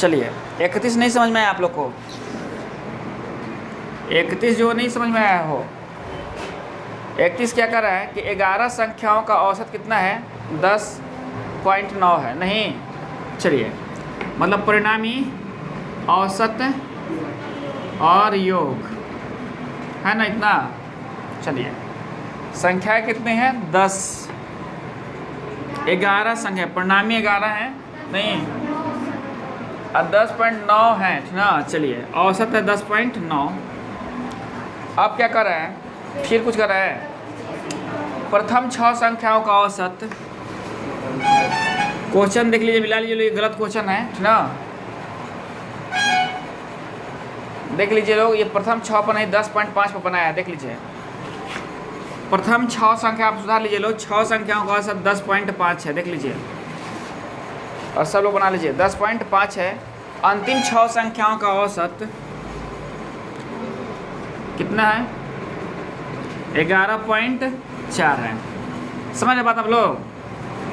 चलिए 31 नहीं समझ में आया आप लोग को? 31 जो नहीं समझ में आया हो, 31 क्या कर रहा है कि 11 संख्याओं का औसत कितना है? 10.9 है। नहीं, चलिए मतलब परिणामी, औसत और योग है ना इतना। चलिए संख्याएं कितने हैं? 10। 11 संख्या, परिणामी 11 है नहीं, और 10.9 है ना। चलिए औसत है 10.9। अब क्या कर रहे हैं? फिर कुछ कर रहे हैं, प्रथम 6 संख्याओं का औसत। क्वेश्चन देख लीजिए, मिला लीजिए, ये गलत क्वेश्चन है ना। देख लीजिए लोग, ये प्रथम 6 पर नहीं 10.5 पर बनाया है। देख लीजिए प्रथम 6 संख्या आप सुधार लीजिए लोग, 6 संख्याओं का औसत 10.5 है। देख लीजिए और सब लोग बना लीजिए 10.5 है। अंतिम 6 संख्याओं का औसत कितना है? 11.4 है। समझ रहे बात आप लोग?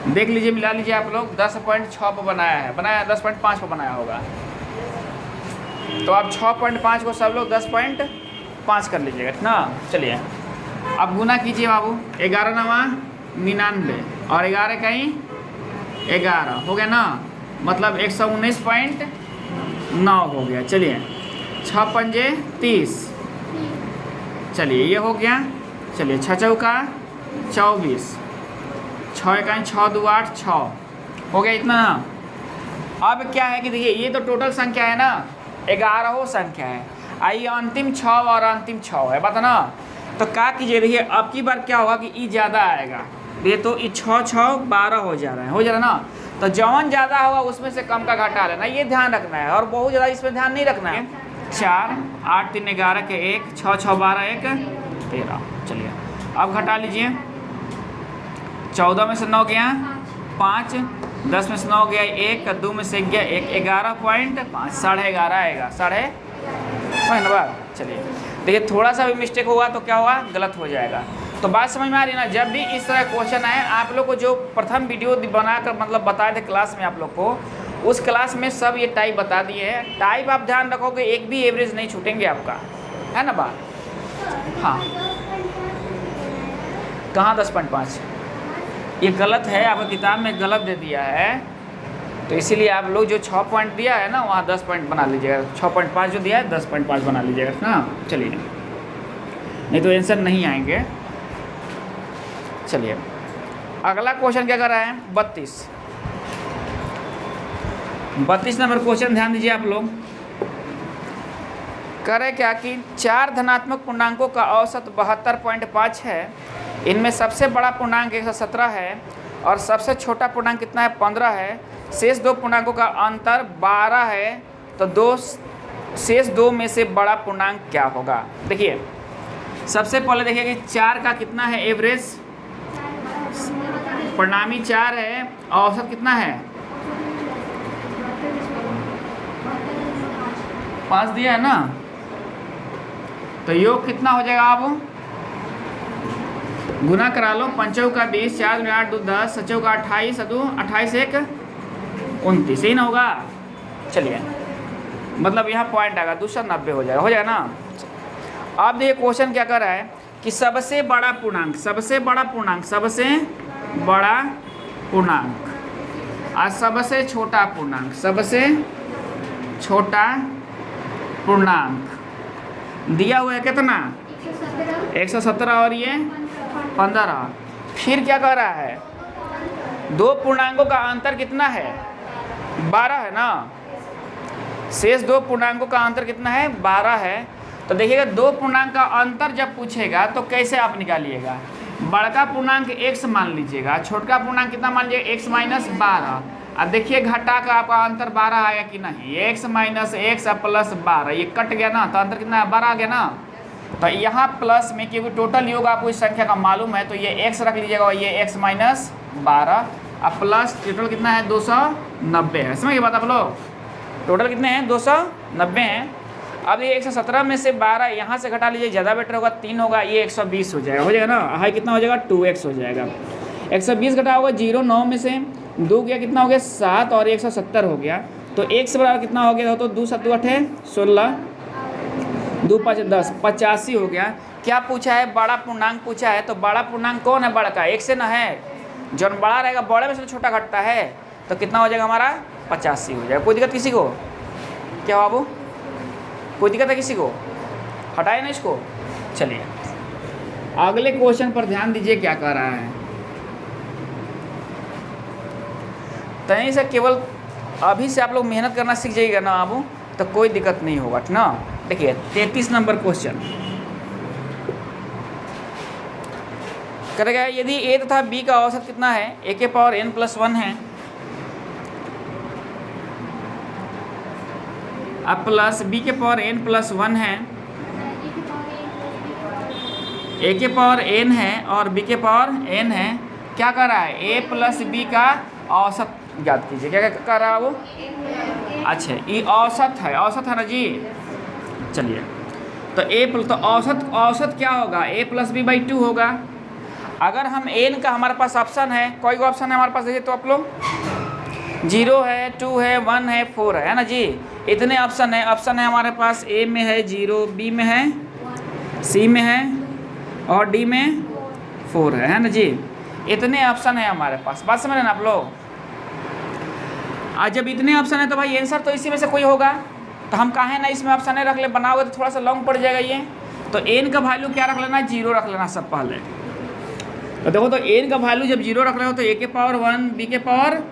देख लीजिए, मिला लीजिए आप लोग, 10.6 पर बनाया है, बनाया 10.5 पर बनाया होगा। तो आप 6.5 को सब लोग 10.5 कर लीजिएगा ना। चलिए अब गुना कीजिए बाबू, 11 नवा 99 और 11 कहीं 11 हो गया ना, मतलब 119.9 हो गया। चलिए 6 पंजे 30, चलिए ये हो गया। चलिए 6 चौका 24, 6 इकाई 6 2 8 6 हो गया इतना ना। अब क्या है कि देखिए ये तो टोटल संख्या है ना, 11 संख्या है। आइए अंतिम 6 और अंतिम 6 है, बता ना। तो क्या कीजिए, देखिए अब की बार क्या होगा कि ई ज़्यादा आएगा। ये तो ई 6 6 12 हो जा रहा है, हो जा रहा है ना। तो जौन ज़्यादा होगा उसमें से कम का घटा लेना, ये ध्यान रखना है। और बहुत ज़्यादा इसमें ध्यान नहीं रखना है। 4 8 3 11 के 1, 6 6 12 1 13। चलिए अब घटा लीजिए, 14 में से 9 गया 5, 10 में से 9 गया 1, 2 में से गया 1, 11.5, 11.5 आएगा, 11.5। चलिए देखिए थोड़ा सा भी मिस्टेक होगा तो क्या होगा? गलत हो जाएगा। तो बात समझ में आ रही है ना। जब भी इस तरह क्वेश्चन आए, आप लोग को जो प्रथम वीडियो बनाकर मतलब बताए थे क्लास में आप लोग को, उस क्लास में सब ये टाइप बता दिए हैं। टाइप आप ध्यान रखोगे, एक भी एवरेज नहीं छूटेंगे आपका, है ना बात? हाँ, कहाँ 10.5? ये गलत है, आपकी किताब में गलत दे दिया है। तो इसीलिए आप लोग जो 6 पॉइंट दिया है ना, वहाँ 10 पॉइंट बना लीजिएगा। 6.5 जो दिया है 10.5 बना लीजिएगा ना। चलिए नहीं तो आंसर नहीं आएंगे। चलिए अगला क्वेश्चन क्या कर रहा है? 32 नंबर क्वेश्चन ध्यान दीजिए आप लोग। करे क्या कि 4 धनात्मक पूर्णांकों का औसत 72.5 है। इनमें सबसे बड़ा पूर्णांक 117 है और सबसे छोटा पूर्णांक कितना है? 15 है। शेष 2 पूर्णांकों का अंतर 12 है। तो शेष 2 में से बड़ा पूर्णांक क्या होगा? देखिए सबसे पहले देखिए कि 4 का कितना है एवरेज? परिणामी 4 है, औसत कितना है? 5 दिया है ना। तो योग कितना हो जाएगा? आप गुना करा लो, 5 का 20, 4 में 8 2 10, 7 का 28, 28 1 29, सही ना होगा? चलिए मतलब यहाँ पॉइंट आएगा 290 हो जाएगा, हो जाएगा ना। अब देखिए क्वेश्चन क्या कर रहा है कि सबसे बड़ा पूर्णांक, सबसे बड़ा पूर्णांक, सबसे बड़ा पूर्णांक और सबसे छोटा पूर्णांक, सबसे छोटा पूर्णांक दिया हुआ है कितना? 117 और ये 15। फिर क्या कर रहा है? 2 पूर्णांकों का अंतर कितना है? 12 है ना। शेष 2 पूर्णांकों का अंतर कितना है? 12 है। तो देखिएगा 2 पूर्णांक का अंतर जब पूछेगा तो कैसे आप निकालिएगा? बड़का पूर्णांक x मान लीजिएगा, छोटका पूर्णांक कितना मान लीजिएगा? x minus 12। अब देखिए घटा का आपका अंतर 12 आया कि नहीं? x माइनस x प्लस 12, ये कट गया ना, तो अंतर कितना है? 12 आ गया ना। तो यहाँ प्लस में, क्योंकि टोटल योग आपको इस संख्या का मालूम है, तो ये x रख लीजिएगा और ये x माइनस 12 अब प्लस टोटल कितना है? 290 है। समझिए बात आप लोग? टोटल कितने हैं? 290 हैं। अब ये 117 में से 12 यहाँ से घटा लीजिए, ज़्यादा बेटर होगा, 3 होगा, ये 120 हो जाएगा, हो जाएगा ना। हाई कितना हो जाएगा? 2x हो जाएगा। 120 घटा होगा 0, 9 में से 2 गया कितना हो गया? 7 और 170 हो गया। तो 1 से बराबर कितना हो गया, तो 2 7 8 16, 2 5 10, 85 हो गया। क्या पूछा है, बड़ा पूर्णांक पूछा है। तो बड़ा पूर्णांक कौन है, बड़ा का 1 से ना है, जो बड़ा रहेगा बड़े में से छोटा घटता है, तो कितना हो जाएगा हमारा 85 हो जाएगा। कोई दिक्कत किसी को, क्या बाबू कोई दिक्कत है किसी को, हटाए ना इसको। चलिए अगले क्वेश्चन पर ध्यान दीजिए क्या कह रहा है। तहीं से केवल अभी से आप लोग मेहनत करना सीख जाइएगा ना बाबू, तो कोई दिक्कत नहीं होगा ना। देखिए 33 नंबर क्वेश्चन करेगा, यदि ए तथा बी का औसत कितना है, ए के पावर n प्लस 1 है, अब प्लस बी के पावर n प्लस 1 है, ए के पावर n है और बी के पावर n है। क्या कर रहा है, ए प्लस बी का औसत याद कीजिए, क्या क्या कर रहा है वो, अच्छा ये औसत है ना जी। चलिए तो तो औसत क्या होगा, a प्लस बी बाई 2 होगा। अगर हम n का हमारे पास ऑप्शन है, कोई ऑप्शन है हमारे पास, देखिए तो आप लोग 0 है, 2 है, 1 है, 4 है ना जी। इतने ऑप्शन है हमारे पास, a में है 0, b में है, c में है और d में 4 है ना जी। इतने ऑप्शन है हमारे पास, बात समझ रहे ना आप लोग। आज जब इतने ऑप्शन है तो भाई आंसर तो इसी में से कोई होगा, तो हम काहे ना इसमें ऑप्शन रख ले, बनाओगे तो थोड़ा सा लॉन्ग पड़ जाएगा ये। तो n का वैल्यू क्या रख लेना, 0 रख लेना सब पहले। तो देखो तो n का वैल्यू जब 0 रख रहे हो तो a के पावर 1, b के पावर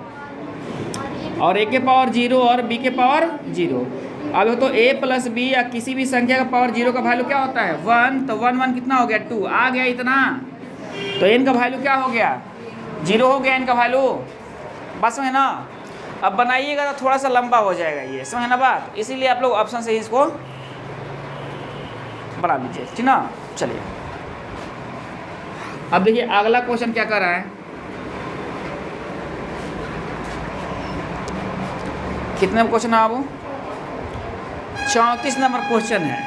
और a के पावर 0 और b के पावर 0। अब तो a प्लस b या किसी भी संख्या का पावर 0 का वैल्यू क्या होता है 1, तो 1 1 कितना हो गया 2 आ गया इतना। तो n का वैल्यू क्या हो गया 0 हो गया n का वैल्यू, बस में ना। अब बनाइएगा तो थोड़ा सा लंबा हो जाएगा ये, समझ ना बात, इसीलिए आप लोग ऑप्शन से ही इसको बना लीजिए, ठीक ना। चलिए अब देखिए अगला क्वेश्चन क्या कर रहा है, कितने क्वेश्चन है बाबू, 34 नंबर क्वेश्चन है।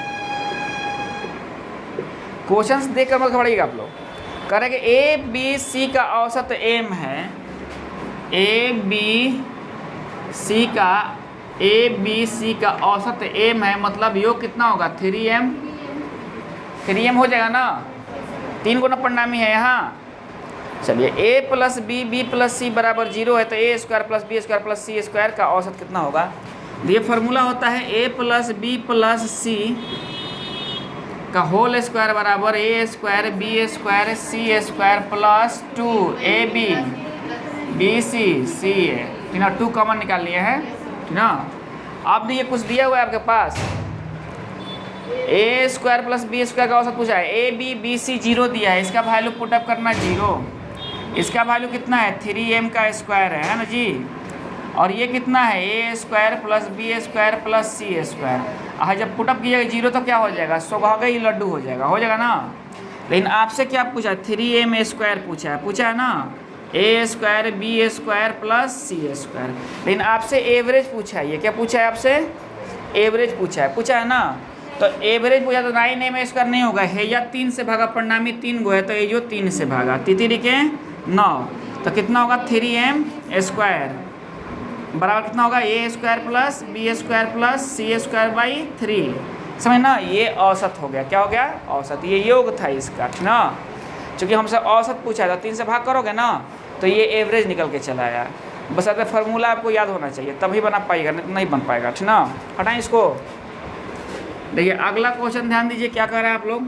क्वेश्चन देख कर मत घबराइएगा आप लोग। करेंगे ए बी सी का औसत m है, ए बी सी का औसत m है, मतलब योग कितना होगा 3m हो जाएगा ना, 3 गुना परिणामी है यहाँ। चलिए a plus B B plus C बराबर 0 है, तो a square plus B square plus C square का औसत कितना होगा। ये फार्मूला होता है a plus B plus C का होल स्क्वायर बराबर a square B square C square plus 2ab B C है, ठीक ना। 2 कॉमन निकाल लिए है, ठीक ना। आपने ये कुछ दिया हुआ है आपके पास, a square plus B square का औसत पूछा है, ए बी बी सी 0 दिया है, इसका वैल्यू पुटअप करना 0, इसका वैल्यू कितना है 3m का स्क्वायर है ना जी। और ये कितना है a square plus B square plus C square. जब पुटअप कीजिएगा 0 तो क्या हो जाएगा, सोभागा ही लड्डू हो जाएगा ना। लेकिन आपसे क्या पूछा 3m स्क्वायर पूछा है ना, a square B square plus C square. लेकिन आपसे एवरेज पूछा है, ये क्या पूछा है आपसे, एवरेज पूछा है ना। तो एवरेज पूछा तो 9m स्क्वायर नहीं होगा, है या 3 से भागा, परिणामी 3 गो है, तो ये जो 3 से भागा 3 के 9, तो कितना होगा 3m स्क्वायर बराबर कितना होगा a square plus B square plus C square by 3, समझ ना। ये औसत हो गया, क्या हो गया औसत, ये योग था इसका, ठीक ना। चूँकि हमसे औसत पूछा है तो 3 से भाग करोगे ना तो ये एवरेज निकल के चला आया। बस अगर फार्मूला आपको याद होना चाहिए तभी बना पाएगा, नहीं बन पाएगा, ठीक ना। हटाएं इसको। देखिए अगला क्वेश्चन ध्यान दीजिए क्या कर रहे हैं आप लोग।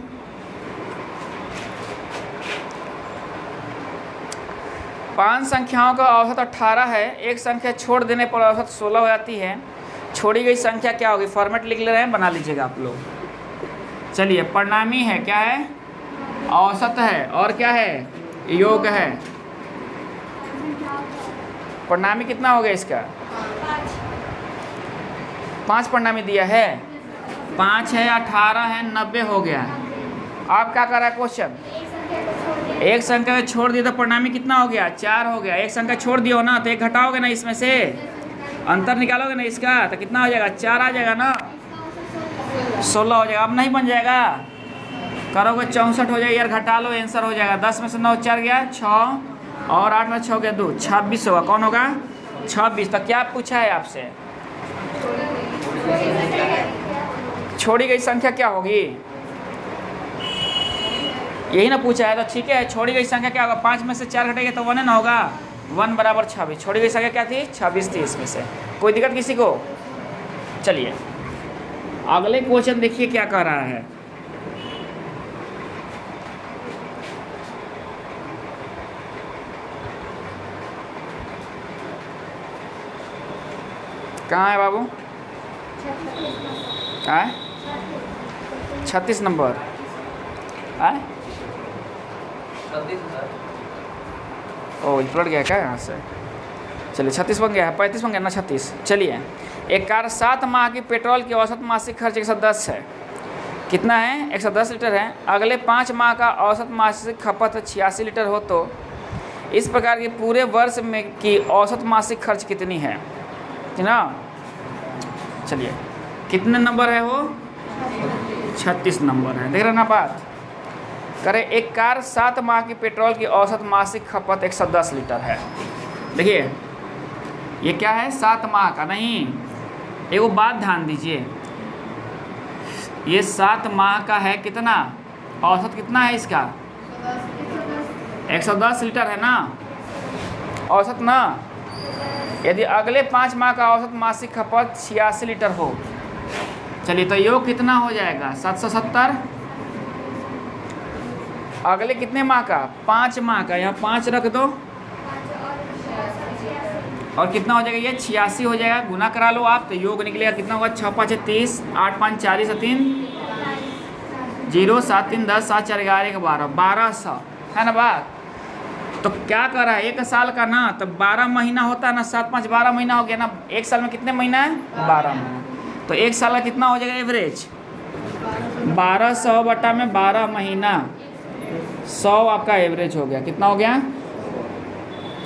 5 संख्याओं का औसत 18 है, एक संख्या छोड़ देने पर औसत 16 हो जाती है, छोड़ी गई संख्या क्या होगी, फॉर्मेट लिख ले रहे हैं, बना लीजिएगा आप लोग। चलिए परिणामी है, क्या है औसत है, और क्या है योग है। परिणामी कितना हो गया इसका 5 परिणामी दिया है, 5 है 18 है 90 हो गया। आप क्या कर रहा है क्वेश्चन, एक संख्या में छोड़ दिया तो परिणामी कितना हो गया 4 हो गया। एक संख्या छोड़ दिया हो ना तो एक घटाओगे ना, इसमें से अंतर निकालोगे ना इसका, तो कितना हो जाएगा 4 आ जाएगा ना, 16 हो जाएगा। अब नहीं बन जाएगा, करोगे 64 हो जाएगा यार, घटा लो आंसर हो जाएगा। 10 में से 9 4 गया 6 और 8 में 6 गया 2, 26 होगा। कौन होगा 26। तो क्या पूछा है आपसे, छोड़ी गई संख्या क्या होगी, यही ना पूछा है। तो ठीक है, छोड़ी गई संख्या क्या होगा, 5 में से 4 घटेगा तो 1 ना होगा, 1 बराबर 26। छोड़ी गई संख्या क्या थी, 26 थी इसमें से। कोई दिक्कत किसी को। चलिए अगले क्वेश्चन देखिए क्या कह रहा है। कहाँ है बाबू, 36 नंबर आए। ओ पलट गया क्या यहाँ से। चलिए 36 बन गया है, 35 बन गया ना 36। चलिए एक कार 7 माह की पेट्रोल की औसत मासिक खर्च 110 है। कितना है, 110 लीटर है। अगले 5 माह का औसत मासिक खपत 86 लीटर हो तो इस प्रकार के पूरे वर्ष में की औसत मासिक खर्च कितनी है, ठीक ना। चलिए कितने नंबर है वो, 36 नंबर है। देख रहे ना बात करें। एक कार 7 माह की पेट्रोल की औसत मासिक खपत 110 लीटर है। देखिए ये क्या है, 7 माह का नहीं। एगो बात ध्यान दीजिए, ये 7 माह का है, कितना औसत कितना है इसका, 110 लीटर है ना औसत ना। यदि अगले 5 माह का औसत मासिक खपत 86 लीटर हो, चलिए तो योग कितना हो जाएगा, 770। अगले कितने माह का, 5 माह का, यहाँ 5 रख दो और कितना हो जाएगा, ये 86 हो जाएगा। गुना करा लो आप तो योग निकलेगा कितना होगा, 6 5 30, 8 5 40 3 0 7 3 10 7 4 11 12 1200 है ना बात। तो क्या कर रहा है, 1 साल का ना, तो 12 महीना होता है ना, 7 5 12 महीना हो गया ना। 1 साल में कितने महीना है, 12 महीना। तो 1 साल का कितना हो जाएगा एवरेज, 1200 बटा में 12 महीना, 100 आपका एवरेज हो गया। कितना हो गया,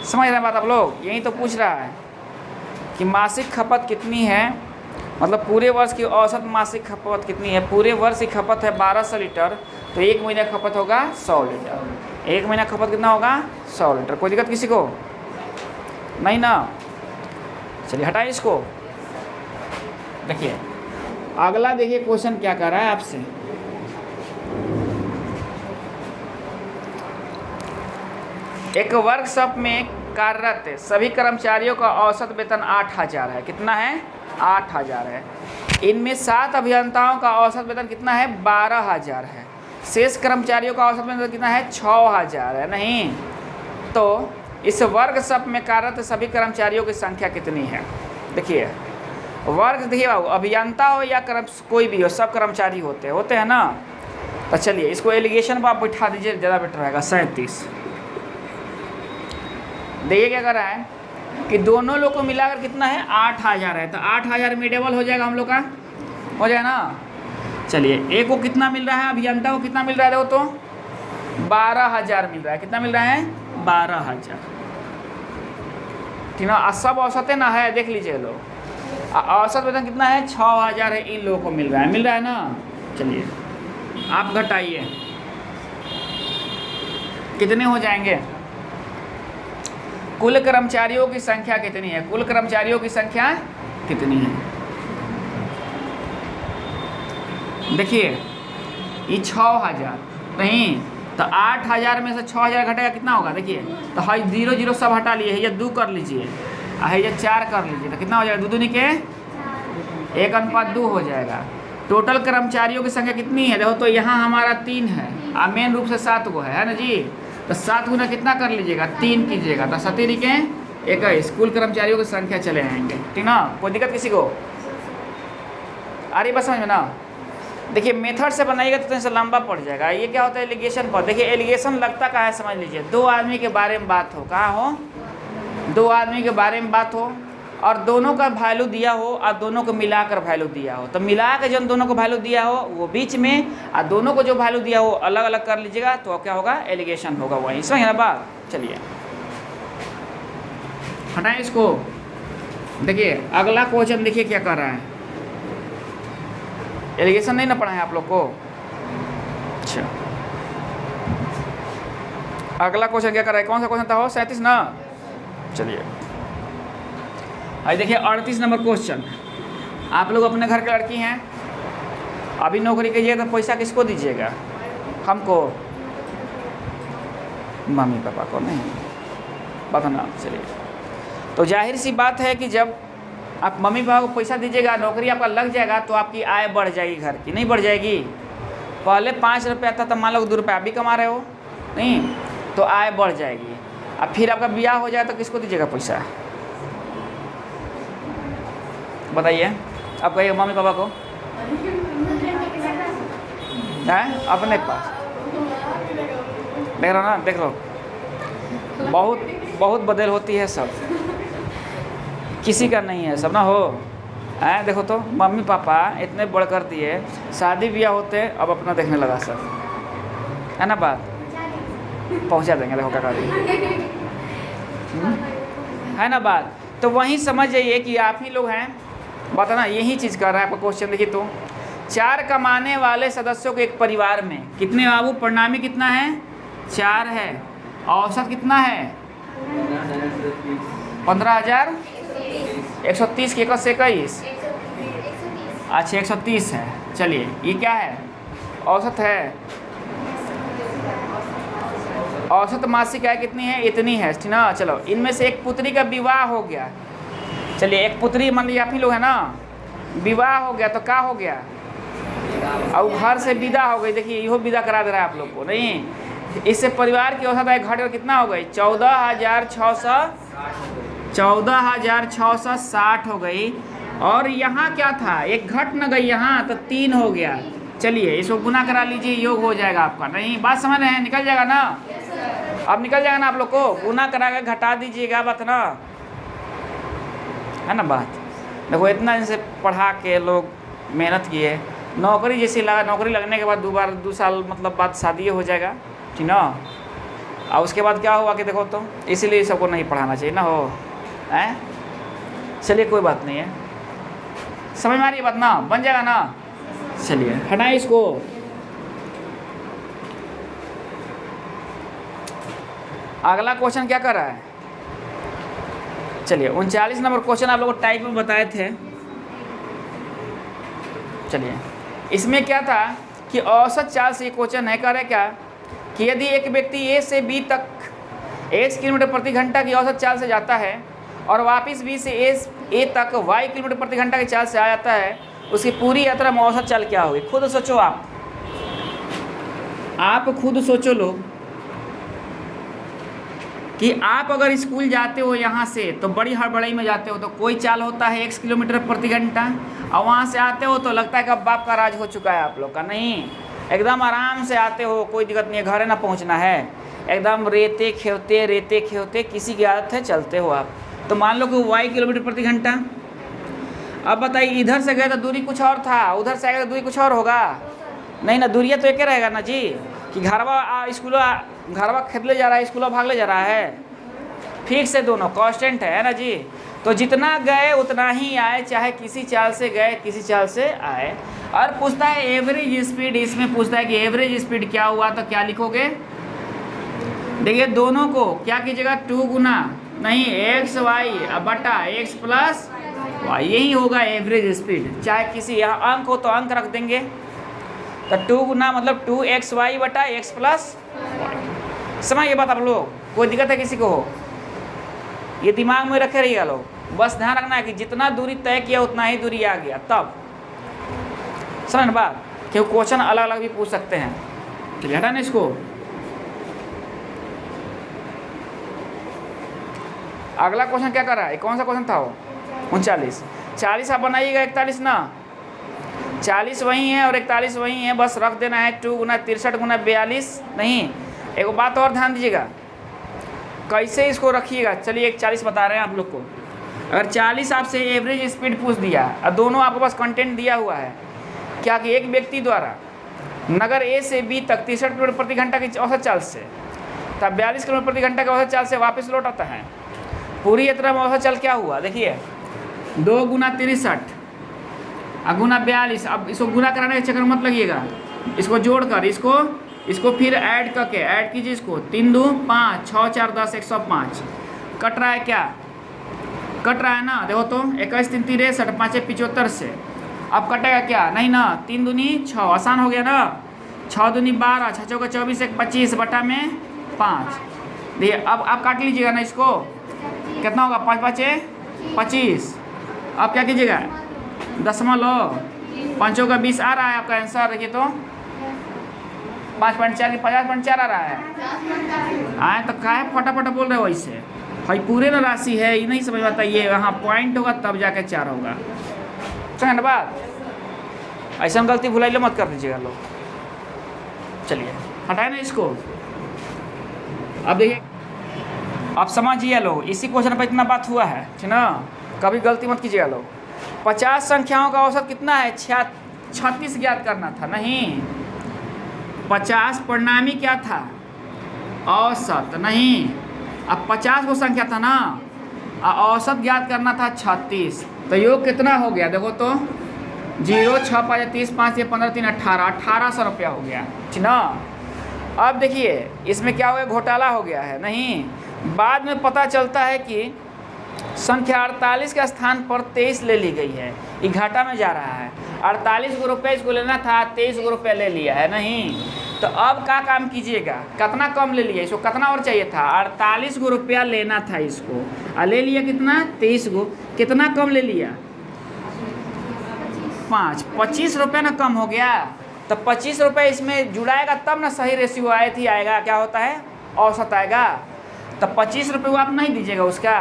समझ रहे हैं बात आप लोग। यही तो पूछ रहा है कि मासिक खपत कितनी है, मतलब पूरे वर्ष की औसत मासिक खपत कितनी है। पूरे वर्ष की खपत है 1200 लीटर, तो 1 महीना खपत होगा 100 लीटर। 1 महीना खपत कितना होगा, 100 लीटर। कोई दिक्कत किसी को नहीं ना। चलिए हटाइए इसको। देखिए अगला, देखिए क्वेश्चन क्या कर रहा है आपसे। एक वर्कशॉप में कार्यरत सभी कर्मचारियों का औसत वेतन 8000 है। कितना है, 8000 है। इनमें 7 अभियंताओं का औसत वेतन कितना है, 12000 है। शेष कर्मचारियों का औसत वेतन कितना है, 6000 है। नहीं तो इस वर्कशॉप में कार्यरत सभी कर्मचारियों की संख्या कितनी है। देखिए वर्ग, देखिए बाबू, अभियंता हो या कोई भी हो, सब कर्मचारी होते हैं ना। तो चलिए इसको एलिगेशन पर आप बिठा दीजिए, ज़्यादा बेटर रहेगा। 37 देखिए क्या कर रहा है कि दोनों लोग को मिलाकर कितना है, 8000 है। तो 8000 में डबल हो जाएगा हम लोग का, हो जाए ना। चलिए एक को कितना मिल रहा है, अभियंता को कितना मिल रहा है, देखो तो 12000 मिल रहा है। कितना मिल रहा है, 12000, ठीक ना। सब औसतें ना है, देख लीजिए लोग। औसत वेतन कितना है, 6000 है। इन लोगों को मिल रहा है ना। चलिए आप घटाइए, कितने हो जाएंगे। कुल कर्मचारियों की संख्या कितनी है, कुल कर्मचारियों की संख्या कितनी है। देखिए ये 6000 नहीं, तो 8000 में से 6000 घटेगा कितना होगा। देखिए तो हाई 0 0 सब हटा लिए, ये 2 कर लीजिए, ये 4 कर लीजिए, तो कितना हो जाएगा, 2 दूनी के 1:2 हो जाएगा। टोटल कर्मचारियों की संख्या कितनी है, देखो तो यहाँ हमारा 3 है, मेन रूप से 7 को है ना जी। तो 7 गुना कितना कर लीजिएगा, 3 कीजिएगा, तो 7 के 21 कुल कर्मचारियों की संख्या चले आएंगे, ठीक ना। कोई दिक्कत किसी को आ रही बस समझ में ना। देखिए मेथड से बनाइएगा तो थोड़ा लंबा पड़ जाएगा। ये क्या होता है एलिगेशन पर। देखिए एलिगेशन लगता कहाँ है, समझ लीजिए। 2 आदमी के बारे में बात हो, कहाँ हो, 2 आदमी के बारे में बात हो और दोनों का वैल्यू दिया हो और दोनों को मिलाकर वैल्यू दिया हो। तो मिला के जो दोनों को वैल्यू दिया हो वो बीच में, और दोनों को जो वैल्यू दिया हो अलग अलग कर लीजिएगा, तो क्या होगा, एलिगेशन होगा। वही समझ ना बात। चलिए हटाएं इसको। देखिए अगला क्वेश्चन देखिए क्या कर रहा है। एलिगेशन नहीं ना पढ़ा है आप लोग को। अच्छा अगला क्वेश्चन क्या कर रहा है, कौन सा क्वेश्चन था वो, 37 ना। चलिए आज देखिए 38 नंबर क्वेश्चन। आप लोग अपने घर के लड़की हैं, अभी नौकरी कीजिएगा तो पैसा किसको दीजिएगा? हमको, मम्मी पापा को नहीं, बताना। चलिए, तो जाहिर सी बात है कि जब आप मम्मी पापा को पैसा दीजिएगा, नौकरी आपका लग जाएगा, तो आपकी आय बढ़ जाएगी घर की, नहीं बढ़ जाएगी? पहले 5 रुपये आता था, मान लो 2 रुपये आप भी कमा रहे हो, नहीं, तो आय बढ़ जाएगी। अब फिर आपका ब्याह हो जाए तो किसको दीजिएगा पैसा? बताइए, आप कहिए मम्मी पापा को है अपने पास। देख रहे हो ना, देख लो, बहुत बदल होती है सब, किसी का नहीं है सब ना हो। हैं, देखो तो मम्मी पापा इतने बढ़ कर दिए, शादी ब्याह होते अब अपना देखने लगा सब, है ना बात? पहुंचा देंगे, देखो क्या कर रही है ना बात? तो वहीं समझ जाइए कि आप ही लोग हैं, बताना यही चीज़ कर रहा है आपका क्वेश्चन। देखिए तो 4 कमाने वाले सदस्यों के एक परिवार में कितने बाबू? परिणामी कितना है? 4 है। औसत कितना है? 15,130 के 1 से 21। अच्छा 130 है। चलिए ये क्या है? औसत है। औसत मासिक आय कितनी है? इतनी है, ठीक ना। चलो इनमें से एक पुत्री का विवाह हो गया। चलिए एक पुत्री मान लीजिए आप ही लोग है ना, विवाह हो गया तो क्या हो गया? और घर से विदा हो गई। देखिए इहो विदा करा दे रहा है आप लोग को, नहीं। इससे परिवार की औसत आय घट कर कितना हो गई? 14,660 हो गई। और यहाँ क्या था? एक घट न गई यहाँ, तो 3 हो गया। चलिए इसको गुना करा लीजिए, योग हो जाएगा आपका। नहीं बात समझ रहे हैं? निकल जाएगा ना, अब निकल जाएगा ना आप लोग को। गुना करा कर घटा दीजिएगा, बात ना, है ना बात। देखो इतना इनसे पढ़ा के लोग मेहनत किए, नौकरी जैसी लगा, नौकरी लगने के बाद 2 साल मतलब बाद शादी हो जाएगा, ठीक ना। और उसके बाद क्या हुआ कि देखो तो, इसीलिए सबको नहीं पढ़ाना चाहिए ना हो, हैं। चलिए कोई बात नहीं है, समझ में आ रही है बात ना, बन जाएगा ना। चलिए हटाएं इसको। अगला क्वेश्चन क्या कर रहा है? चलिए 39 नंबर क्वेश्चन आप लोगों को टाइप में बताए थे। चलिए इसमें क्या था कि औसत चाल से क्वेश्चन है, कह रहे क्या कि यदि एक व्यक्ति ए से बी तक 1 किलोमीटर प्रति घंटा की औसत चाल से जाता है और वापस बी से ए तक y किलोमीटर प्रति घंटा की चाल से आ जाता है, उसकी पूरी यात्रा में औसत चाल क्या होगी? खुद सोचो, आप खुद सोचो लोग कि आप अगर स्कूल जाते हो यहाँ से तो बड़ी हड़बड़ाई में जाते हो तो कोई चाल होता है 1 किलोमीटर प्रति घंटा, और वहाँ से आते हो तो लगता है कि अब बाप का राज हो चुका है आप लोग का। नहीं, एकदम आराम से आते हो, कोई दिक्कत नहीं है, घरे ना पहुँचना है, एकदम रेते खेवते किसी की आदत है चलते हो आप। तो मान लो कि y किलोमीटर प्रति घंटा। अब बताइए इधर से गए तो दूरी कुछ और था, उधर से आएगा तो दूरी कुछ और होगा? नहीं ना, दूरिया तो एक ही रहेगा ना जी, कि घरवा खेदले जा रहा है, स्कूल भागले जा रहा है, फिक्स है, दोनों कांस्टेंट है ना जी। तो जितना गए उतना ही आए, चाहे किसी चाल से गए किसी चाल से आए। और पूछता है एवरेज स्पीड, इसमें पूछता है कि एवरेज स्पीड क्या हुआ, तो क्या लिखोगे? देखिए दोनों को क्या कीजिएगा? 2 गुना नहीं एक्स वाई बटा x प्लस वाई, यही होगा एवरेज स्पीड। चाहे किसी यहाँ अंक हो तो अंक रख देंगे, तो 2 गुना मतलब 2xy बटा x प्लस वाई। समझ ये बात आप लोग? कोई दिक्कत है किसी को हो? ये दिमाग में रखे रहिएगा लोग, बस ध्यान रखना है कि जितना दूरी तय किया उतना ही दूरी आ गया, तब समझ बात। क्योंकि क्वेश्चन अलग अलग भी पूछ सकते हैं। चलिए हटाना इसको। अगला क्वेश्चन क्या कर रहा है? कौन सा क्वेश्चन था वो? 39। 40 आप बनाइएगा, 41 ना, 40 वही है और 41 वही है, बस रख देना है 2 गुना 63 गुना 42। नहीं, एक बात और ध्यान दीजिएगा, कैसे इसको रखिएगा। चलिए 40 बता रहे हैं आप लोग को। अगर 40 आपसे एवरेज स्पीड पूछ दिया और दोनों आपके पास कंटेंट दिया हुआ है क्या कि एक व्यक्ति द्वारा नगर ए से बी तक 63 किलोमीटर प्रति घंटा की औसत चाल से तब 42 किलोमीटर प्रति घंटा की औसत चाल से वापस लौट आता है, पूरी यात्रा में औसत चाल क्या हुआ? देखिए 2 गुना 63 गुना 42। अब इसको गुना कराने के चक्कर मत लगिएगा, इसको जोड़कर इसको फिर ऐड करके ऐड कीजिए, इसको 3 2 5 6 4 10 105 कट रहा है, क्या कट रहा है ना? देखो तो 21 3 63 5 75 से अब कटेगा क्या, नहीं ना, 3 दूनी 6, आसान हो गया ना, 6 दूनी 12, 6 चौका 24, 1 25 बटा में 5। देखिए अब आप काट लीजिएगा ना इसको, कितना होगा, 5 5 25। अब क्या कीजिएगा, दशमलव 5 का 20 आ रहा है आपका आंसर। देखिए तो 5.4 की 50.4 आ रहा है। आए तो काहे फटाफट बोल रहे हो इससे, भाई पूरे ना राशि है, ये नहीं समझ में आता, ये यहाँ पॉइंट होगा तब जाके 4 होगा। समझ ना बात, ऐसा गलती भुलाइए मत कर दीजिएगा लोग। चलिए हटाए ना इसको। अब देखिए, अब समझिए लोग, इसी क्वेश्चन पर इतना बात हुआ है, ठीक ना, कभी गलती मत कीजिएगा लोग। 50 संख्याओं का औसत कितना है, 36 ज्ञात करना था, नहीं 50 परिणामी क्या था, औसत, नहीं अब 50 वो संख्या था ना, औसत ज्ञात करना था 36। तो योग कितना हो गया, देखो तो 0 6 5 30 5 15 3 18, 1800 रुपया हो गया, ठीक ना। अब देखिए इसमें क्या हो गया, घोटाला हो गया है, नहीं बाद में पता चलता है कि संख्या 48 के स्थान पर 23 ले ली गई है, ये घाटा में जा रहा है। 48 गो रुपये इसको लेना था, 23 गो रुपये ले लिया है, नहीं तो अब क्या काम कीजिएगा, कितना कम ले लिया, इसको कितना और चाहिए था, 48 गो रुपया लेना था इसको, और ले लिया कितना, 23 गो, कितना कम ले लिया, 5, 25 रुपये ना कम हो गया। तो 25 रुपये इसमें जुड़ाएगा तब ना सही रेशियो आएगा, क्या होता है, औसत आएगा। तो 25 रुपये वो आप नहीं दीजिएगा, उसका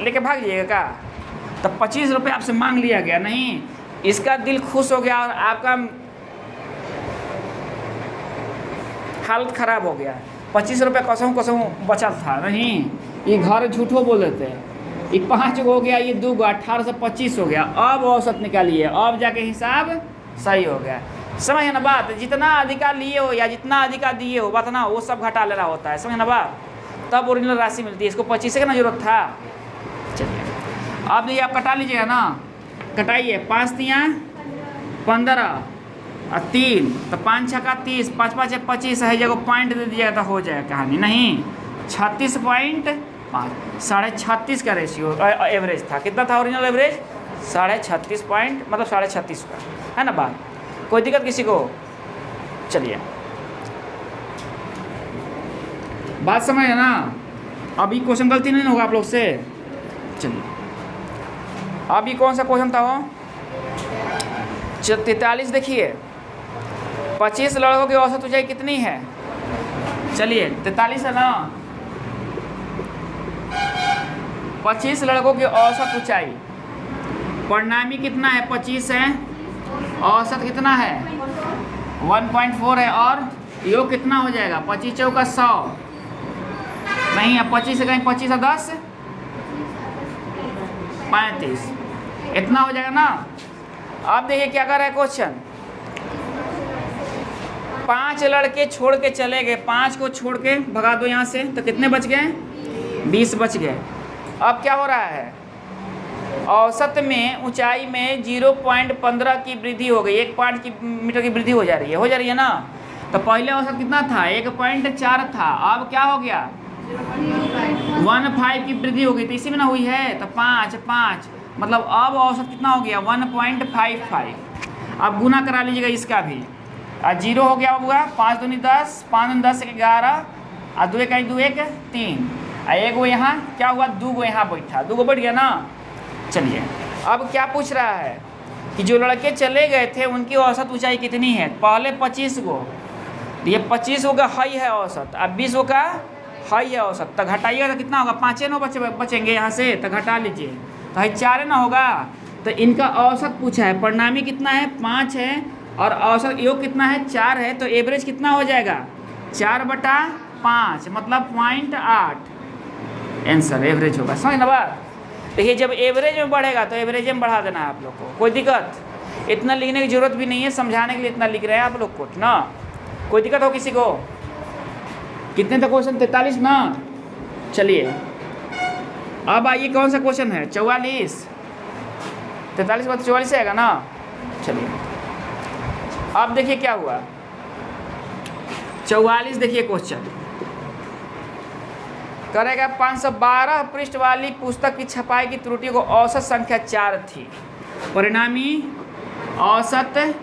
लेके भाग जाइएगा का। तो 25 रुपये आपसे मांग लिया गया, नहीं इसका दिल खुश हो गया और आपका हालत खराब हो गया। 25 रुपये कसम बचा था, नहीं ये घर झूठो बोल देते हैं। ये 5 हो गया, ये 2 1825 हो गया। अब औसत निकालिए, अब जाके हिसाब सही हो गया। समझ ना बात, जितना अधिका लिए हो या जितना अधिका दिए हो बात ना, वो सब घटा लेना होता है, समझ ना बात, तब ओरिजिनल राशि मिलती है। इसको 25 का ना जरूरत था। चलिए अब ये आप कटा लीजिएगा ना, कटाइए, 5 3 15 और 3 तो 5 6 30, 5 5 25 है, जगह पॉइंट दे दीजिएगा तो हो जाएगा कहानी, नहीं 36.5, 36.5 का रेशियो एवरेज था। कितना था ओरिजिनल एवरेज, 36.5 पॉइंट, मतलब 36.5 का, है ना बात, कोई दिक्कत किसी को। चलिए बात समझ है ना, अभी क्वेश्चन गलती नहीं होगा आप लोग से। चलिए अभी कौन सा क्वेश्चन था वो, 43 देखिए, 25 लड़कों की औसत ऊंचाई कितनी है। चलिए 43 है ना, 25 लड़कों की औसत ऊंचाई, परिणामी कितना है, 25 है, औसत कितना है 1.4 है, और योग कितना हो जाएगा, 25 चौका 100, नहीं अब 25 से कहीं 25 और 10 35, इतना हो जाएगा ना। अब देखिए क्या कर रहा है क्वेश्चन, 5 लड़के छोड़ के चले गए, 5 को छोड़ के भगा दो यहाँ से, तो कितने बच गए, 20 बच गए। अब क्या हो रहा है, औसत में ऊंचाई में 0.15 की वृद्धि हो गई, 1 मीटर की वृद्धि हो जा रही है ना। तो पहले औसत कितना था, 1.4 था, अब क्या हो गया 1.5 की वृद्धि हो गई, तो इसी में ना हुई है, तो 5 मतलब अब औसत कितना हो गया 1.55। अब गुना करा लीजिएगा इसका भी, और 0 हो गया होगा, 5 दूनी 10, 5 दूनी 10 11, और 2 1 2 1 3, और 1 गो यहाँ क्या हुआ, 2 गो यहाँ बैठा, 2 गो बैठ गया ना। चलिए अब क्या पूछ रहा है कि जो लड़के चले गए थे उनकी औसत ऊंचाई कितनी है। पहले 25 गो, ये 25 गो का हाई है औसत, अब 20 गो का हाई है औसत, तो घटाइएगा तो कितना होगा, 5 9 बचेंगे यहाँ से, तो घटा लीजिए, तो है 4 ना होगा। तो इनका औसत पूछा है, परिणामी कितना है 5 है, और औसत योग कितना है 4 है, तो एवरेज कितना हो जाएगा 4/5, मतलब 0.8 आंसर एवरेज होगा। समझ ना बात। देखिए जब एवरेज में बढ़ेगा तो एवरेज में बढ़ा देना है आप लोग को, कोई दिक्कत, इतना लिखने की जरूरत भी नहीं है, समझाने के लिए इतना लिख रहे हैं आप लोग को ना। कोई दिक्कत हो किसी को, कितने था क्वेश्चन 43 ना। चलिए अब आइए कौन सा क्वेश्चन है 44, 43 बात 44 आएगा ना। चलिए अब देखिए क्या हुआ, 44 देखिए क्वेश्चन करेगा, 512 पृष्ठ वाली पुस्तक की छपाई की त्रुटि को औसत संख्या 4 थी, परिणामी औसत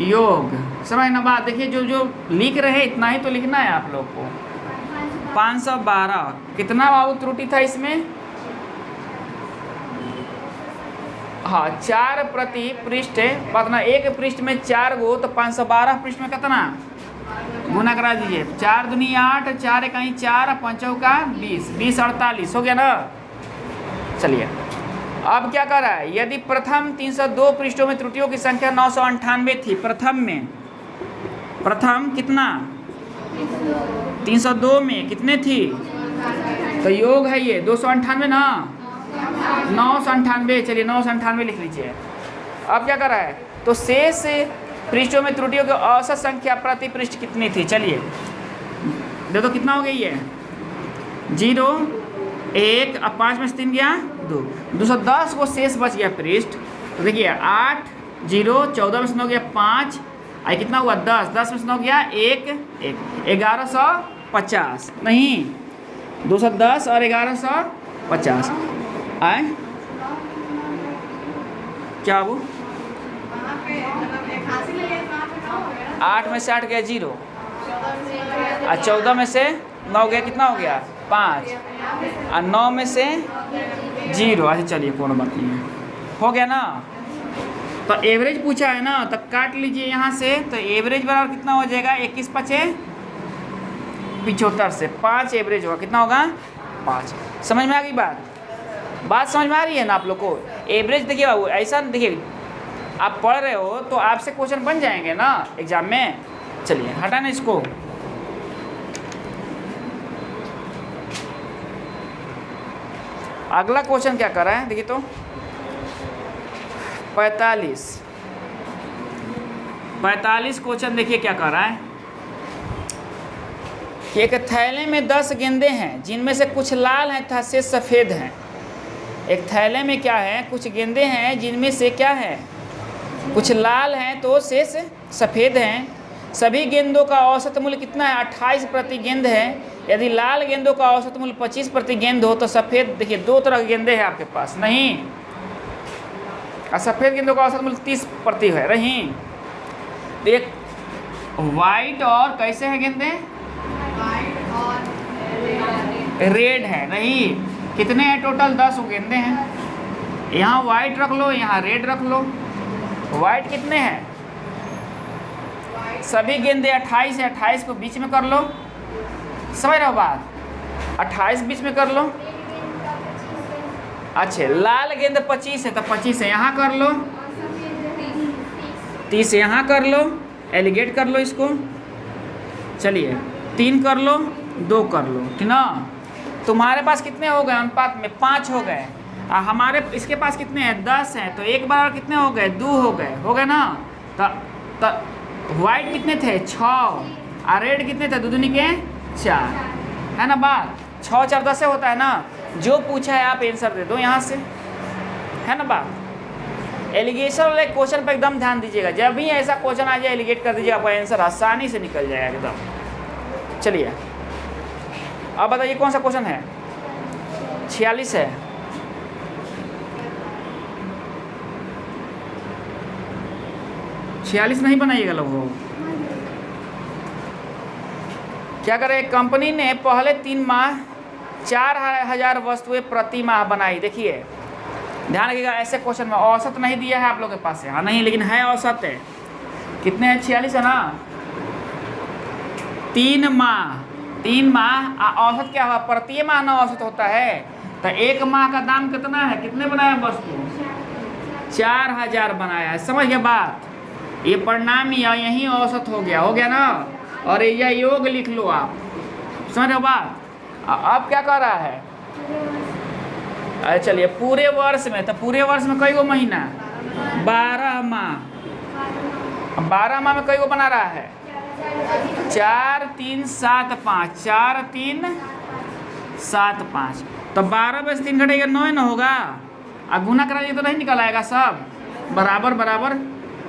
योग। समझ ना बात। देखिए जो जो लिख रहे हैं इतना ही तो लिखना है आप लोग को। 512 कितना बाबू त्रुटि था इसमें? हाँ 4 प्रति पृष्ठ पतना, एक पृष्ठ में 4 गो, तो 512 पृष्ठ में कितना गुना करा दीजिए। 4 दूनी 8, 4 इकाई 4, 5 का 20, 20 48 हो गया ना। चलिए अब क्या कर रहा है, यदि प्रथम 302 पृष्ठों में त्रुटियों की संख्या 998 थी, प्रथम कितना 302 में कितने थी, तो योग है ये 298 ना, 998। चलिए 998 लिख लीजिए। अब क्या कर रहा है, तो शेष पृष्ठों में त्रुटियों की औसत संख्या प्रति पृष्ठ कितनी थी। चलिए देखो कितना हो गई है, 0 1, अब 5 में से 3 गया 2, 210 को शेष बच गया पृष्ठ। तो देखिए 8 0, 14 में से 9 गया 5, आई कितना हुआ 10, 10 में से 9 गया 1 1, 1150 नहीं 210 और 1150 आए क्या वो 8 में से 8 गया 0, और 14 में से 9 गया कितना हो गया 5, और 9 में से 0। अच्छा चलिए कोनो बात नहीं है, हो गया ना। तो एवरेज पूछा है ना, तो काट लीजिए यहाँ से। तो एवरेज बराबर कितना हो जाएगा, 21 5 75 से 5 एवरेज होगा, कितना होगा 5। समझ में आ गई बात समझ में आ रही है ना आप लोग को। एवरेज देखिए बाबू, ऐसा देखिए आप पढ़ रहे हो तो आपसे क्वेश्चन बन जाएंगे ना एग्जाम में। चलिए हटाना इसको। अगला क्वेश्चन क्या कर रहा है देखिए, तो 45 क्वेश्चन देखिए क्या कर रहा है कि एक थैले में 10 गेंदे हैं जिनमें से कुछ लाल हैं तथा शेष सफ़ेद हैं। एक थैले में क्या है, कुछ गेंदे हैं जिनमें से क्या है, कुछ लाल हैं तो शेष सफ़ेद हैं। सभी गेंदों का औसत मूल्य कितना है, 28 प्रति गेंद है। यदि लाल गेंदों का औसत मूल्य 25 प्रति गेंद हो तो सफ़ेद, देखिए 2 तरह के गेंदे हैं आपके पास नहीं, और सफ़ेद गेंदों का औसत मूल्य 30 प्रति है नहीं। तो एक वाइट और कैसे है गेंदे, रेड है नहीं। कितने हैं टोटल, 10 गेंदे हैं। यहाँ वाइट रख लो, यहाँ रेड रख लो। वाइट कितने हैं, सभी गेंदे 28 है, 28 को बीच में कर लो। समझ रहे हो बात, 28 बीच में कर लो। अच्छा लाल गेंद 25 है तो 25 है यहाँ कर लो, 30 यहाँ कर लो, एलिगेट कर लो इसको। चलिए 3 कर लो, 2 कर लो, ठीक ना। तुम्हारे पास कितने हो गए अनुपात में, 5 हो गए। हमारे इसके पास कितने हैं, 10 हैं, तो एक बार कितने हो गए, 2 हो गए ना। तो वाइट कितने थे, 6, और रेड कितने थे, 2 दूनी के 4, है ना बात। 6 4 10 से होता है ना। जो पूछा है आप आंसर दे दो यहाँ से, है ना बात। एलिगेशन वाले क्वेश्चन पर एकदम ध्यान दीजिएगा, जब भी ऐसा क्वेश्चन आ जाए एलिगेट कर दीजिएगा, आपका आंसर आसानी से निकल जाएगा एकदम। चलिए अब बताइए कौन सा क्वेश्चन है, 46 है। छियालीस नहीं बनाइएगा लोगों। क्या करें, कंपनी ने पहले 3 माह 4000 वस्तुएं प्रति माह बनाई। देखिए ध्यान रखिएगा, ऐसे क्वेश्चन में औसत नहीं दिया है आप लोगों के पास है, हाँ नहीं, लेकिन है औसत है। कितने हैं, 46 है ना। 3 माह औसत क्या हुआ, प्रति माह ना औसत होता है। तो 1 माह का दाम कितना है, कितने बनाया वस्तु, 4000 बनाया है। समझ गया बात। ये परिणाम यही औसत हो गया ना। और यह योग लिख लो आप, समझ रहे बात। अब क्या कर रहा है, अरे चलिए पूरे वर्ष में, तो पूरे वर्ष में कई गो महीना, 12 माह। 12 माह में कई गो बना रहा है, 4 3 7 5, 4 3 7 5। तो 12 में से 3 घटेगा 9 ना होगा, और गुना कराइए तो नहीं निकल आएगा सब बराबर।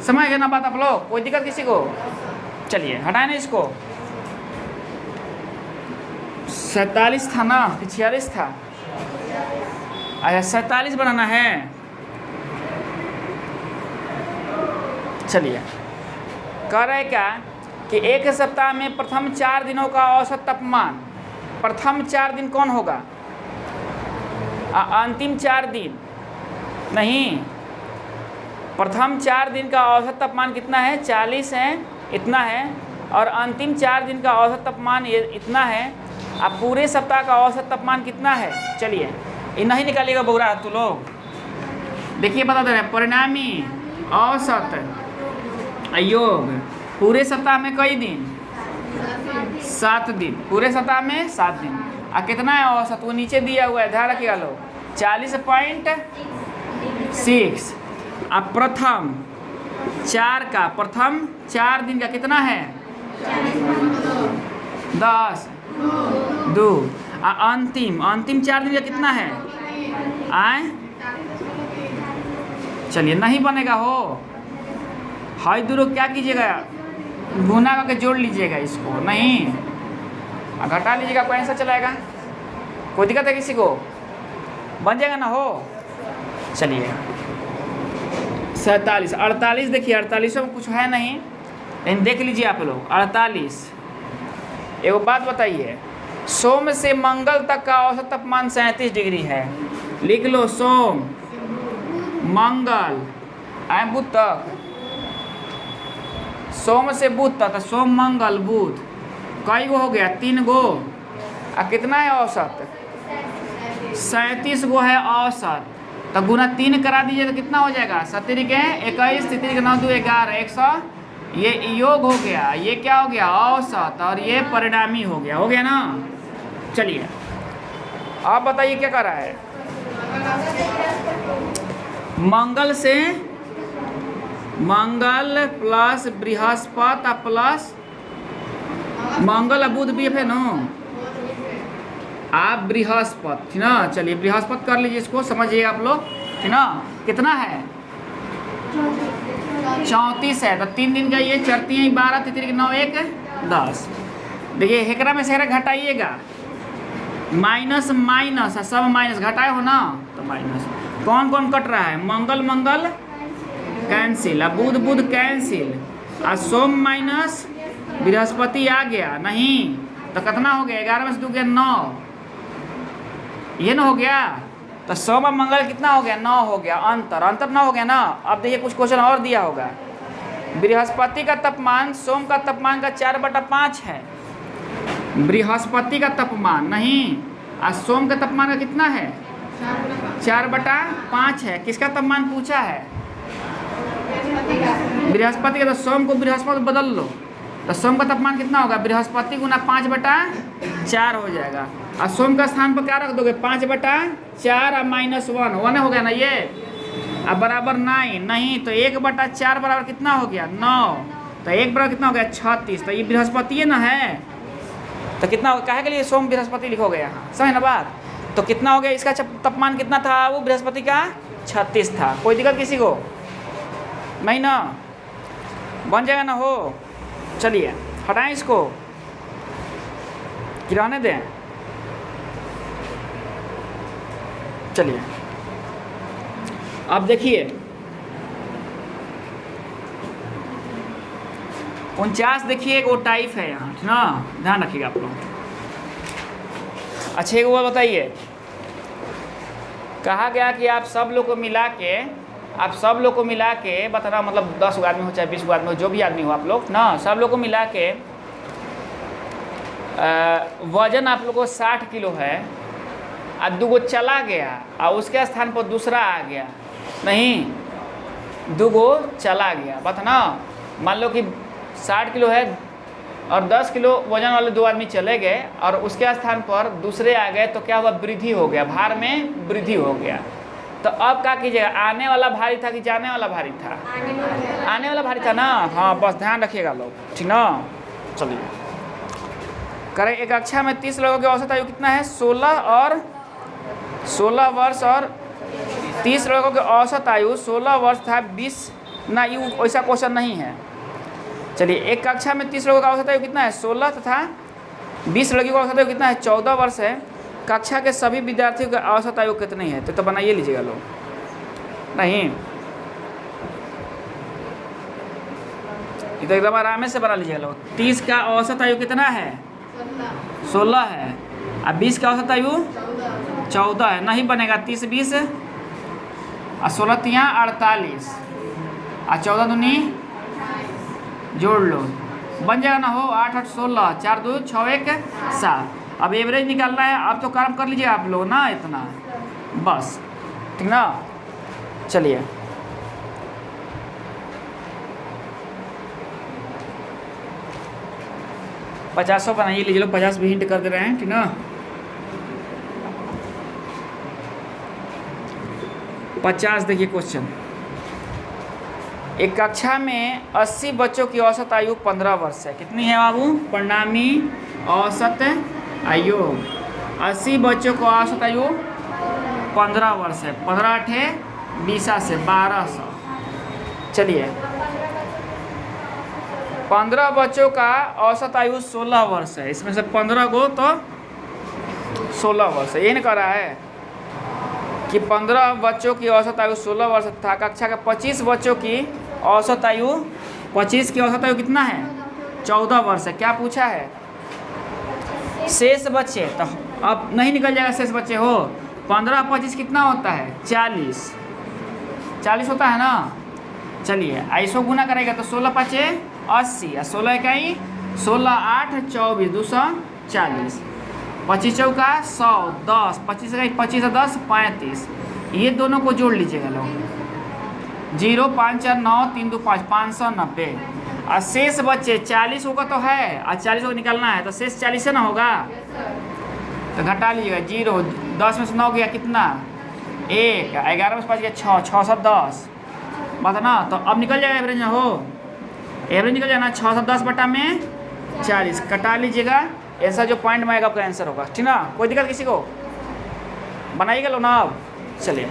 समझ गए ना बात आप लोग, कोई दिक्कत किसी को। चलिए हटाए ना इसको। 47 था ना कि 46 था, अच्छा 47 बनाना है। चलिए, कह रहे क्या कि एक सप्ताह में प्रथम 4 दिनों का औसत तापमान, प्रथम 4 दिन कौन होगा? अंतिम 4 दिन नहीं, प्रथम 4 दिन का औसत तापमान कितना है? 40 है, इतना है। और अंतिम 4 दिन का औसत तापमान ये इतना है। अब पूरे सप्ताह का औसत तापमान कितना है? चलिए, ये नहीं निकालिएगा बोरा तू लोग। देखिए बता दे रहे हैं, परिणामी औसत योग पूरे सप्ताह में कई दिन? 7 दिन। पूरे सप्ताह में 7 दिन। और कितना है औसत? वो नीचे दिया हुआ है, ध्यान रखिएगा लोग, 40.6। अब प्रथम 4 दिन का कितना है? 10, 2। अंतिम 4 दिन का कितना है? आए, चलिए, नहीं बनेगा हो, हाई दूर क्या कीजिएगा? गुना करके जोड़ लीजिएगा इसको, नहीं घटा लीजिएगा, कोई आंसर चलाएगा? कोई दिक्कत है किसी को? बन जाएगा ना हो। चलिए, 47, 48। देखिए 48 में कुछ है नहीं, लेकिन देख लीजिए आप लोग 48। एक बात बताइए, सोम से मंगल तक का औसत तापमान 37 डिग्री है। लिख लो, सोम मंगल आए बुध तक, सोम से बुध तक, तो सोम मंगल बुध कई गो हो गया? 3 गो। और कितना है औसत? 37 गो है औसत। तो गुना 3 करा दीजिए तो कितना हो जाएगा? 7 के 21, 3 के 9, 2 11, 100। ये योग हो गया, ये क्या हो गया? औसत। और ये परिणामी हो गया ना। चलिए, आप बताइए क्या कर रहा है? मंगल से मंगल प्लस बृहस्पति प्लस मंगल बुध भी है ना, आप बृहस्पति, ठीक ना। चलिए, बृहस्पति कर लीजिए, इसको समझिए आप लोग, ठीक ना। कितना है? 34 है। तो 3 दिन का ये 4 3 12, 3 3 9 1 10। देखिए, हेकरा में से हेकरा घटाइएगा, माइनस माइनस सब माइनस, घटाए हो ना तो माइनस। कौन कौन कट रहा है? मंगल मंगल कैंसिल, अब बुध बुध कैंसिल, और सोम माइनस बृहस्पति आ गया नहीं, तो कितना हो गया? 11 में से 2 गया 9, ये ना हो गया। तो सोम और मंगल कितना हो गया? 9 हो गया। अंतर 9 हो गया ना। अब देखिए, कुछ क्वेश्चन और दिया होगा। बृहस्पति का तापमान सोम का तापमान का 4/5 है। बृहस्पति का तापमान नहीं, और सोम का तापमान का कितना है? 4/5 है। किसका तापमान पूछा है? बृहस्पति का। तो सोम को बृहस्पति बदल लो, तो सोम का तापमान कितना होगा? बृहस्पति गुना 5/4 हो जाएगा। और सोम का स्थान पर क्या रख दोगे? 5/4 और -1 हो गया ना ये। अब बराबर 9 नहीं, तो 1/4 बराबर कितना हो गया? 9। तो 1 बराबर कितना हो गया? 36। तो ये बृहस्पति ना है, तो कितना काहे के लिए सोम बृहस्पति लिखोगे यहाँ? समझ ना बात। तो कितना हो गया? इसका तापमान कितना था? वो बृहस्पति का 36 था। कोई दिक्कत किसी को? नहीं ना, बन जाएगा ना हो। चलिए, हटाएं इसको, गिराने दें। चलिए, अब देखिए 49। देखिए, एक वो टाइप है यहाँ, ठीक ना, ध्यान रखिएगा आप लोग। अच्छा, एक वो बताइए, कहा गया कि आप सब लोग को मिला के बताना, मतलब 10 गो आदमी हो चाहे 20 गो आदमी हो, जो भी आदमी हो आप लोग ना, सब लोग को मिला के वजन आप लोग को 60 किलो है, और 2 गो चला गया और उसके स्थान पर दूसरा आ गया नहीं, 2 गो चला गया। बात ना, मान लो कि 60 किलो है और 10 किलो वजन वाले 2 आदमी चले गए और उसके स्थान पर दूसरे आ गए, तो क्या हुआ? वृद्धि हो गया, भार में वृद्धि हो गया। तो अब क्या कीजिएगा? आने वाला भारी था कि जाने वाला भारी था? आने वाला भारी था ना। हाँ, बस ध्यान रखिएगा लोग, ठीक ना। चलिए, करें, एक कक्षा में 30 लोगों की औसत आयु कितना है? 16 वर्ष, और 30 लोगों की औसत आयु 16 वर्ष था, 20 ना, ये वैसा क्वेश्चन नहीं है। चलिए, एक कक्षा में 30 लोगों का औसत आयु कितना है? 16 तथा 20 लड़कियों का औसत आयु कितना है? 14 वर्ष है। कक्षा के सभी विद्यार्थियों का औसत आयु कितनी है? तो बनाइए लीजिएगा लोग। नहीं, ये तो एकदम आराम से बना लीजिएगा लोग। 30 का औसत आयु कितना है? 16 है। अब 20 का औसत आयु 14 है। नहीं बनेगा। 30 20 और 16 तियाँ 48 और 14 दूनी जोड़ लो, बन जाएगा ना हो। 8 8 16, 4 2 6 1 7। अब एवरेज निकालना है। अब तो काम कर लीजिए आप लोग ना इतना, बस ठीक ना। चलिए पचासों बनाइए लीजिए लोग। 50 भी हिंट कर दे रहे हैं ठीक ना। 50 देखिए क्वेश्चन। एक कक्षा में 80 बच्चों की औसत आयु 15 वर्ष है। कितनी है बाबू? परिणामी औसत आयु 80 बच्चों को औसत आयु 15 वर्ष है। 15 8 20 से 1200। चलिए 15 बच्चों का औसत आयु 16 वर्ष है। इसमें से 15 को तो 16 वर्ष है। ये नहीं कह रहा है कि 15 बच्चों की औसत आयु 16 वर्ष था। कक्षा के 25 बच्चों की औसत आयु 25 की औसत आयु कितना है? 14 वर्ष है। क्या पूछा है? शेष बच्चे तो अब नहीं निकल जाएगा। शेष बच्चे हो 15 25 कितना होता है? 40 होता है ना। चलिए ऐसो गुना करेगा तो 16 5 80 और 16 इकाई 16 8 24 240। 25 चौका 100 10 25 इकाई 25 और 10 35। ये दोनों को जोड़ लीजिएगा लोग। 0 5 4 9 3 2 5 590। और शेष बच्चे 40 होगा तो है और 40 को निकालना है तो शेष 40 से ना होगा तो घटा लीजिएगा। 0 10 में से 9 गया कितना? 1 11 में से 5 गया 6 6 7 10 बात ना। तो अब निकल जाएगा एवरेज में हो। एवरेज निकल जाना 6 7 10 बटा में 40 कटा लीजिएगा। ऐसा जो पॉइंट में आएगा आपका आंसर होगा ठीक ना। कोई दिक्कत किसी को? बनाइएगा लो ना अब। चलिए